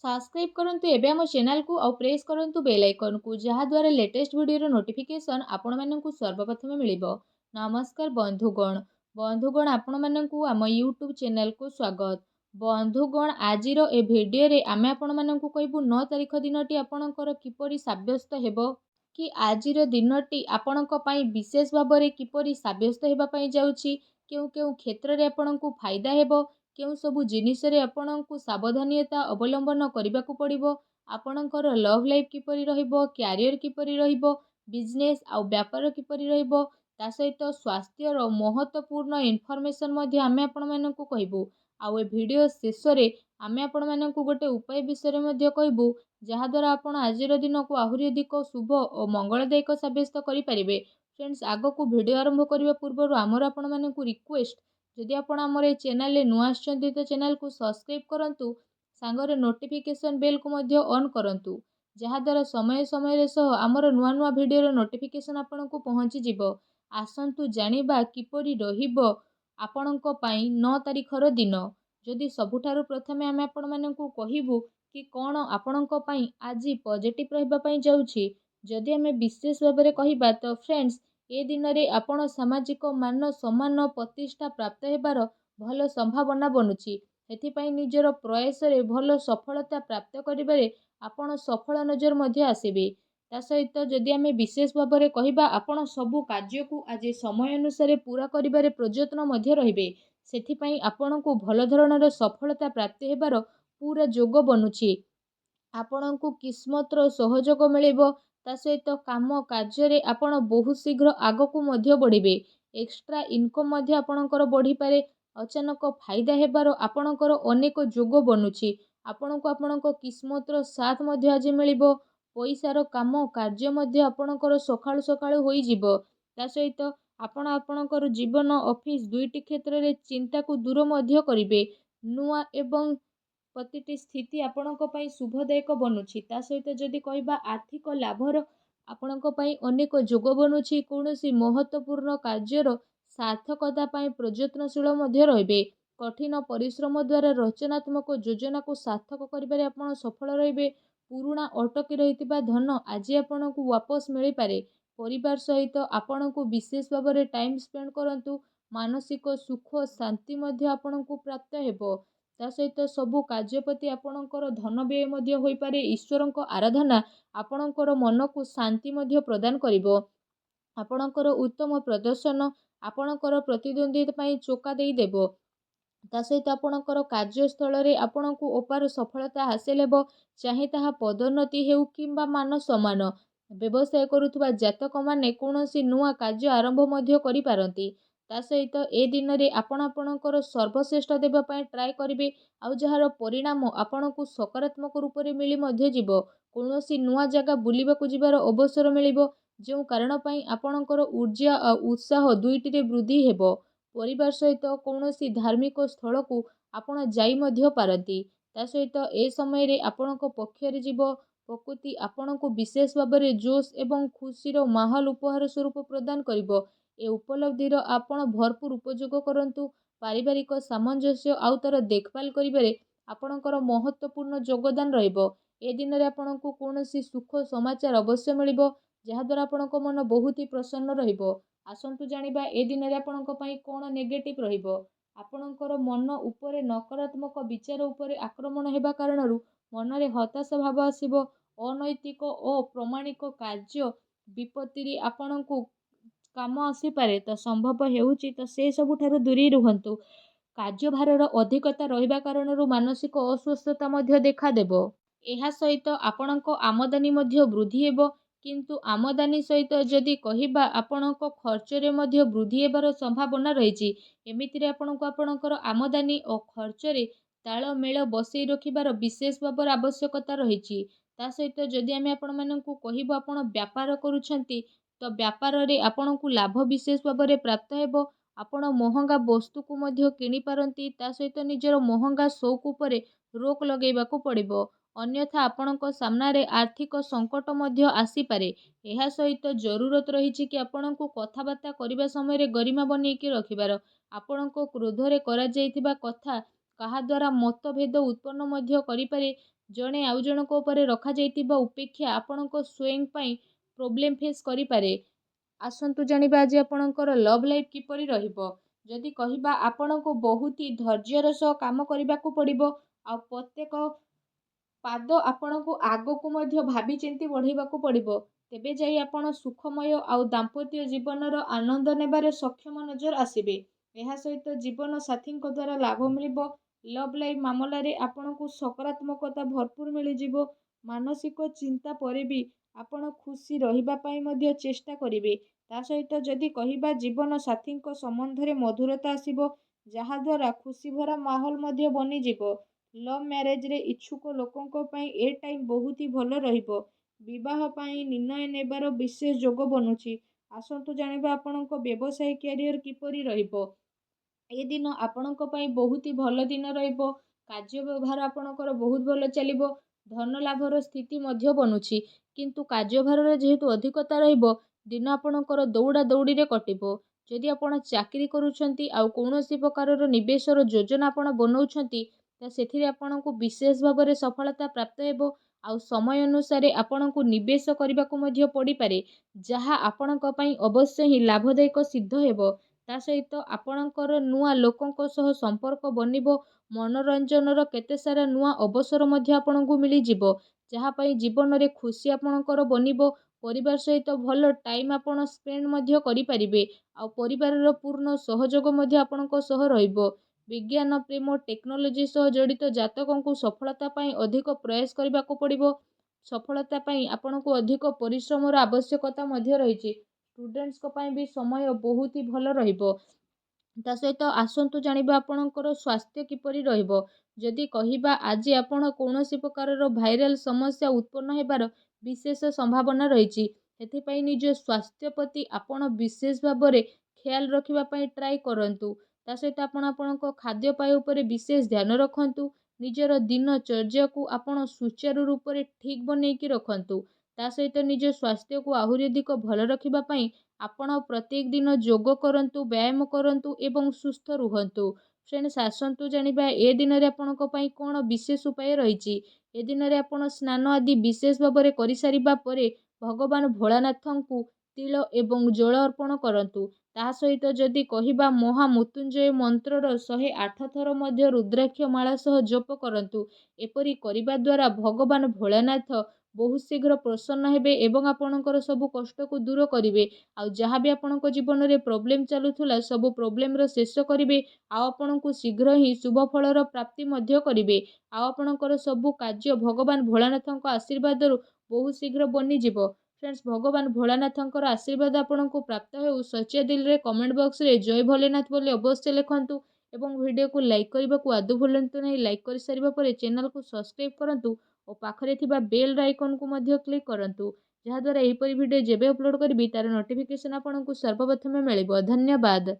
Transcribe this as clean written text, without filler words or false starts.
Subscribe करंतु एबे हम चैनल को और प्रेस करंतु बेल आइकन को जहा द्वारा लेटेस्ट वीडियो नोटिफिकेशन आपण माननकु सर्वप्रथम मिलिबो। नमस्कार बंधुगण आपण माननकु आम यूट्यूब चैनल को स्वागत। बंधुगण आजिर ए वीडियो रे आमे आपण माननकु कहबु 9 तारिख दिनटी आपणकर किपरि साब्यस्त हेबो कि आजिर दिनटी आपणक पई विशेष भाबरे किपरि साब्यस्त हेबा पई जाउछि, केउ केउ क्षेत्र रे आपणकु फायदा हेबो, केउ सबु जिनिस रे आपणकु सावधानियता अवलंबन करबाकू पड़िबो, आपणकर लव लाइफ किपरि रहिबो, क्यारियर किपरि रहिबो, बिजनेस आ व्यापार किपरि रहिबो, ता सहित स्वास्थ्यर महत्वपूर्ण इनफॉरमेशन मध्ये आमे आपण मानकु कहबू। आउ ए वीडियो शेष रे आमे आपण मानकु गोटे उपाय विषय मध्ये कहबू जहा द्वारा आपण आजिर दिन को आहुरी अधिक शुभ और मंगलदायक साब्यस्त करि परिबे। फ्रेंड्स, आगो को वीडियो आरंभ करबा पूर्व आमर आपण मानकु रिक्वेस्ट, जदि आपण आमर ए चैनल रे नुआ आछंती तो चैनल को सब्सक्राइब करंतु, सांगरे नोटिफिकेशन बेल को मध्य ऑन करंतु, जहा द्वारा समय समय रे सह आमर नुआ नुआ वीडियो रो नोटिफिकेशन आपनकु पहुंची जिवो। आसंतु जानिबा किपरि रहिबो आपणक पई 9 तारिखर दिन। जदि सबुठारु प्रथमे आमे आपण मानकु कहिबु कि कोन आपणक पई आजि पॉजिटिव रहबा पई जाउछि। जदि आमे विशेष भाबरे कहिबा तो फ्रेंड्स, ए दिन रे आपण सामाजिक मान सम्मान प्रतिष्ठा प्राप्त हेबार भल संभावना बनुछि। एथिपाई निजर प्रयास रे भल सफलता प्राप्त करिबारे आपण सफल नजर मध्ये आसीबे। ता सहित जदि आमे विशेष भाबरे कहिबा आपण सबु कार्य को आज समय अनुसार पूरा करिबारे प्रयत्न मध्ये रहिबे। सेथिपाई आपणकु भल धरणर सफलता प्राप्त हेबार पूरा जोग बनुछि। आपणकु किस्मतर सहयोग मिलिबो, ता सहित काम कार्य रे आपण बहुत शीघ्र आगकु मध्ये बढ़िबे। एक्स्ट्रा इनकम मध्ये आपणकर बढ़ी पारे। अचानक फायदा हेबार आपणकर अनेक जोग बनुछि। आपणकु आपणक किस्मतर साथ मध्ये आज मिलिबो। पैसार काम कार्य मध्ये आपणकर सकाळु सकाळु होई जिवो। ता सहित आपण आपणकर जीवन ऑफिस दुईटी क्षेत्र रे चिंता को दूर मध्ये करिवे। नुआ एवं प्रतिटी स्थिति आपणक पई शुभदायक बनुछि। ता सहित जदि कहिबा आर्थिक लाभर आपणक पई अनेक जोग बनुछि। कोनोसी महत्वपूर्ण कार्यर सार्थकता पई प्रयत्नशील मध्ये रहिबे। कठिन परिश्रम द्वारा रचनात्मक योजना को सार्थक करिबारे आपण सफल रहिबे। पुराणा अटकी रहितिबा धन आज आपणकु वापस मिली पारे। परिवार सहित आपणकु विशेष भाबरे टाइम स्पेंड करंतु, मानसिक सुख शांति मध्ये आपणकु प्राप्त हेबो। ता सहित सबु कार्यपति आपणकर धन व्यय मध्ये होई पारे। ईश्वरक आराधना आपणकर मन को शांति मध्ये प्रदान करिवो। आपणकर उत्तम प्रदर्शन आपणकर प्रतिद्वंदी पई चोका देई देबो। ता सहित आपणकर कार्यस्थल रे आपणकु अपार सफलता हासिल हेबो। चाहे ताहा पदोन्नति हेउ किंबा मान सम्मान। व्यवसाय करुथुबा जातक माने कोनोसी नुआ कार्य आरंभ मध्ये करि पारंती। ता सहित ए दिन रे आपण आपणकर सर्वश्रेष्ठ देबा पई ट्राई करिवे। आउ जहार परिणाम आपणकु सकारात्मक रूप रे मिली मध्ये जिवो। कोनोसी नुआ जगह बुलिबाकु जिबार अवसर मिलिबो, जेउ कारण पई आपणकर ऊर्जा आ उत्साह दुईटी रे वृद्धि हेबो। परिवार सहित कोनोसी धार्मिक स्थल को आपण जाई मध्ये पारंती। ता सहित ए समय रे आपणक पक्षरे जीव प्रकृति आपणकु विशेष भाबरे जोश एवं खुशीर माहौल उपहार स्वरूप प्रदान करिवो। ए उपलब्धिर आपण भरपूर उपयोग करंतु। पारिवारिक सामंजस्य आउ तर देखभाल करिबारे आपणकर महत्वपूर्ण योगदान रहिबो। ए दिन रे आपणकु कोनोसी सुख समाचार अवश्य मिलिबो, जहा द्वारा आपणक मन बहुत ही प्रसन्न रहिबो। आसंतु जानिबा ए दिन रे आपणक पई कोन नेगेटिव रहिबो। आपणकर मन उपरे नकारात्मक विचार उपरे आक्रमण हेबा कारणरू मनरे हताशा भाव आसीबो। अनैतिक और प्रमाणिक कार्य विपत्ति रे आपणकु काम आसी पारे। तो संभव हेउची तो से सबुठारु दूरी रुहंतु। कार्यभारर अधिकता रहिबा कारणरू मानसिक अस्वस्थता मध्ये देखा देबो। एहा सहित आपणक आमदानी मध्ये वृद्धि हेबो, किंतु आमदानी सहित जदि कहिबा आपणक खर्च रे मध्ये वृद्धि हेबार संभावना रहिछि। एमिति रे आपणक आपणकर आमदानी और खर्च रे ताळमेळ बसई रखिबार विशेष भाबर आवश्यकता रहिछि। ता सहित जदि आमे आपण मानकु कहिबो आपण व्यापार करूछंती, तो व्यापार रे आपणकु लाभ विशेष भाबरे प्राप्त हेबो। आपण महंगा वस्तु को मध्ये किनि पारंती। ता सहित निजर महंगा शौक उपरे रोक लगेबाकू पड़िबो। अन्यथा आपणक सामना रे आर्थिक संकट मध्ये आसी पारे। एहा सहित जरूरत रहिछि कि आपणकु कथाबार्ता करिबा समय रे गरिमा बनेई कि रखिबार। आपणक क्रोध रे करा जाइतिबा कथा काहा द्वारा मतभेद उत्पन्न मध्ये करि पारे। ଜଣେ ଆଉ ଜଣଙ୍କ ଉପରେ ରଖାଯାଇଥିବା ଉପେକ୍ଷା ଆପଣଙ୍କ ସ୍ୱୟଂ ପାଇଁ ପ୍ରୋବ୍ଲେମ୍ ଫେସ୍ କରିପାରେ। ଆସନ୍ତୁ ଜାଣିବା ଆଜି ଆପଣଙ୍କର ଲଭ୍ ଲାଇଫ୍ କିପରି ରହିବ। ଯଦି କହିବା ଆପଣଙ୍କୁ ବହୁତ ହି ଧୈର୍ଯ୍ୟର ସହ କାମ କରିବାକୁ ପଡ଼ିବ, ଆଉ ପ୍ରତ୍ୟେକ ପାଦ ଆପଣଙ୍କୁ ଆଗକୁ ମଧ୍ୟ ଭାବିଚିନ୍ତି ବଢ଼େଇବାକୁ ପଡ଼ିବ। ତେବେ ଯାଇ ଆପଣ ସୁଖମୟ ଆଉ ଦାମ୍ପତ୍ୟ ଜୀବନର ଆନନ୍ଦ ନେବାରେ ସକ୍ଷମ ନଜର ଆସିବେ। ଏହା ସହିତ ଜୀବନ ସାଥୀଙ୍କ ଦ୍ୱାରା ଲାଭ ମିଳିବ। ଲଭ୍ ଲାଇଫ୍ ମାମଲାରେ ଆପଣଙ୍କୁ ସକାରାତ୍ମକତା ଭରପୁର ମିଳିଯିବ। ମାନସିକ ଚିନ୍ତା ପରେ ବି ଆପଣ ଖୁସି ରହିବା ପାଇଁ ମଧ୍ୟ ଚେଷ୍ଟା କରିବେ। ତା ସହିତ ଯଦି କହିବା ଜୀବନ ସାଥୀଙ୍କ ସମ୍ବନ୍ଧରେ ମଧୁରତା ଆସିବ, ଯାହାଦ୍ୱାରା ଖୁସି ଭରା ମାହୋଲ ମଧ୍ୟ ବନିଯିବ। ଲଭ୍ ମ୍ୟାରେଜରେ ଇଚ୍ଛୁକ ଲୋକଙ୍କ ପାଇଁ ଏ ଟାଇମ୍ ବହୁତ ହି ଭଲ ରହିବ। ବିବାହ ପାଇଁ ନିର୍ଣ୍ଣୟ ନେବାର ବିଶେଷ ଯୋଗ ବନୁଛି। ଆସନ୍ତୁ ଜାଣିବା ଆପଣଙ୍କ ବ୍ୟବସାୟ କ୍ୟାରିୟର କିପରି ରହିବ। ଏ ଦିନ ଆପଣଙ୍କ ପାଇଁ ବହୁତ ହି ଭଲ ଦିନ ରହିବ। କାର୍ଯ୍ୟ ବ୍ୟବହାର ଆପଣଙ୍କର ବହୁତ ଭଲ ଚାଲିବ। ଧନ ଲାଭର ସ୍ଥିତି ମଧ୍ୟ ବନୁଛି, କିନ୍ତୁ କାର୍ଯ୍ୟଭାରର ଯେହେତୁ ଅଧିକତା ରହିବ, ଦିନ ଆପଣଙ୍କର ଦୌଡ଼ା ଦୌଡ଼ିରେ କଟିବ। ଯଦି ଆପଣ ଚାକିରି କରୁଛନ୍ତି ଆଉ କୌଣସି ପ୍ରକାରର ନିବେଶର ଯୋଜନା ଆପଣ ବନଉଛନ୍ତି, ତ ସେଥିରେ ଆପଣଙ୍କୁ ବିଶେଷ ଭାବରେ ସଫଳତା ପ୍ରାପ୍ତ ହେବ। ଆଉ ସମୟ ଅନୁସାରେ ଆପଣଙ୍କୁ ନିବେଶ କରିବାକୁ ମଧ୍ୟ ପଡ଼ିପାରେ, ଯାହା ଆପଣଙ୍କ ପାଇଁ ଅବଶ୍ୟ ହିଁ ଲାଭଦାୟକ ସିଦ୍ଧ ହେବ। ତା ସହିତ ଆପଣଙ୍କର ନୂଆ ଲୋକଙ୍କ ସହ ସମ୍ପର୍କ ବନିବ। ମନୋରଞ୍ଜନର କେତେ ସାରା ନୂଆ ଅବସର ମଧ୍ୟ ଆପଣଙ୍କୁ ମିଳିଯିବ, ଯାହା ପାଇଁ ଜୀବନରେ ଖୁସି ଆପଣଙ୍କର ବନିବ। ପରିବାର ସହିତ ଭଲ ଟାଇମ୍ ଆପଣ ସ୍ପେଣ୍ଡ ମଧ୍ୟ କରିପାରିବେ, ଆଉ ପରିବାରର ପୂର୍ଣ୍ଣ ସହଯୋଗ ମଧ୍ୟ ଆପଣଙ୍କ ସହ ରହିବ। ବିଜ୍ଞାନ, ପ୍ରେମ, ଟେକ୍ନୋଲୋଜି ସହ ଜଡ଼ିତ ଜାତକଙ୍କୁ ସଫଳତା ପାଇଁ ଅଧିକ ପ୍ରୟାସ କରିବାକୁ ପଡ଼ିବ। ସଫଳତା ପାଇଁ ଆପଣଙ୍କୁ ଅଧିକ ପରିଶ୍ରମର ଆବଶ୍ୟକତା ମଧ୍ୟ ରହିଛି। ଷ୍ଟୁଡେଣ୍ଟସ୍ଙ୍କ ପାଇଁ ବି ସମୟ ବହୁତ ହି ଭଲ ରହିବ। ତା ସହିତ ଆସନ୍ତୁ ଜାଣିବା ଆପଣଙ୍କର ସ୍ୱାସ୍ଥ୍ୟ କିପରି ରହିବ। ଯଦି କହିବା ଆଜି ଆପଣ କୌଣସି ପ୍ରକାରର ଭାଇରାଲ ସମସ୍ୟା ଉତ୍ପନ୍ନ ହେବାର ବିଶେଷ ସମ୍ଭାବନା ରହିଛି। ସେଥିପାଇଁ ନିଜ ସ୍ୱାସ୍ଥ୍ୟ ପ୍ରତି ଆପଣ ବିଶେଷ ଭାବରେ ଖ୍ୟାଲ ରଖିବା ପାଇଁ ଟ୍ରାଏ କରନ୍ତୁ। ତା ସହିତ ଆପଣ ଆପଣଙ୍କ ଖାଦ୍ୟପେୟ ଉପରେ ବିଶେଷ ଧ୍ୟାନ ରଖନ୍ତୁ। ନିଜର ଦିନଚର୍ଯ୍ୟାକୁ ଆପଣ ସୁଚାରୁ ରୂପରେ ଠିକ୍ ବନେଇକି ରଖନ୍ତୁ। ତା ସହିତ ନିଜ ସ୍ୱାସ୍ଥ୍ୟକୁ ଆହୁରି ଅଧିକ ଭଲ ରଖିବା ପାଇଁ ଆପଣ ପ୍ରତ୍ୟେକ ଦିନ ଯୋଗ କରନ୍ତୁ, ବ୍ୟାୟାମ କରନ୍ତୁ ଏବଂ ସୁସ୍ଥ ରୁହନ୍ତୁ। ଫ୍ରେଣ୍ଡସ୍, ଆସନ୍ତୁ ଜାଣିବା ଏ ଦିନରେ ଆପଣଙ୍କ ପାଇଁ କ'ଣ ବିଶେଷ ଉପାୟ ରହିଛି। ଏ ଦିନରେ ଆପଣ ସ୍ନାନ ଆଦି ବିଶେଷ ଭାବରେ କରିସାରିବା ପରେ ଭଗବାନ ଭୋଳାନାଥଙ୍କୁ ତିଳ ଏବଂ ଜଳ ଅର୍ପଣ କରନ୍ତୁ। ତା ସହିତ ଯଦି କହିବା ମହାମୃତ୍ୟୁଞ୍ଜୟ ମନ୍ତ୍ରର 108 ଥର ମଧ୍ୟ ରୁଦ୍ରାକ୍ଷ ମାଳା ସହ ଜପ କରନ୍ତୁ। ଏପରି କରିବା ଦ୍ୱାରା ଭଗବାନ ଭୋଳାନାଥ ବହୁତ ଶୀଘ୍ର ପ୍ରସନ୍ନ ହେବେ ଏବଂ ଆପଣଙ୍କର ସବୁ କଷ୍ଟକୁ ଦୂର କରିବେ। ଆଉ ଯାହା ବି ଆପଣଙ୍କ ଜୀବନରେ ପ୍ରୋବ୍ଲେମ୍ ଚାଲୁଥିଲା, ସବୁ ପ୍ରୋବ୍ଲେମର ଶେଷ କରିବେ। ଆଉ ଆପଣଙ୍କୁ ଶୀଘ୍ର ହିଁ ଶୁଭ ଫଳର ପ୍ରାପ୍ତି ମଧ୍ୟ କରିବେ। ଆଉ ଆପଣଙ୍କର ସବୁ କାର୍ଯ୍ୟ ଭଗବାନ ଭୋଳାନାଥଙ୍କ ଆଶୀର୍ବାଦରୁ ବହୁତ ଶୀଘ୍ର ବନିଯିବ। ଫ୍ରେଣ୍ଡସ୍, ଭଗବାନ ଭୋଳାନାଥଙ୍କର ଆଶୀର୍ବାଦ ଆପଣଙ୍କୁ ପ୍ରାପ୍ତ ହେଉ। ସଚ୍ଚା ଦିଲରେ କମେଣ୍ଟ ବକ୍ସରେ ଜୟ ଭୋଲେନାଥ ବୋଲି ଅବଶ୍ୟ ଲେଖନ୍ତୁ ଏବଂ ଭିଡ଼ିଓକୁ ଲାଇକ୍ କରିବାକୁ ଆଦୌ ଭୁଲନ୍ତୁ ନାହିଁ। ଲାଇକ୍ କରିସାରିବା ପରେ ଚ୍ୟାନେଲକୁ ସବସ୍କ୍ରାଇବ୍ କରନ୍ତୁ ଓ ପାଖରେ ଥିବା ବେଲ୍ ଆଇକନକୁ ମଧ୍ୟ କ୍ଲିକ୍ କରନ୍ତୁ, ଯାହାଦ୍ୱାରା ଏହିପରି ଭିଡ଼ିଓ ଯେବେ ଅପଲୋଡ଼ କରିବି ତାର ନୋଟିଫିକେସନ୍ ଆପଣଙ୍କୁ ସର୍ବପ୍ରଥମେ ମିଳିବ। ଧନ୍ୟବାଦ।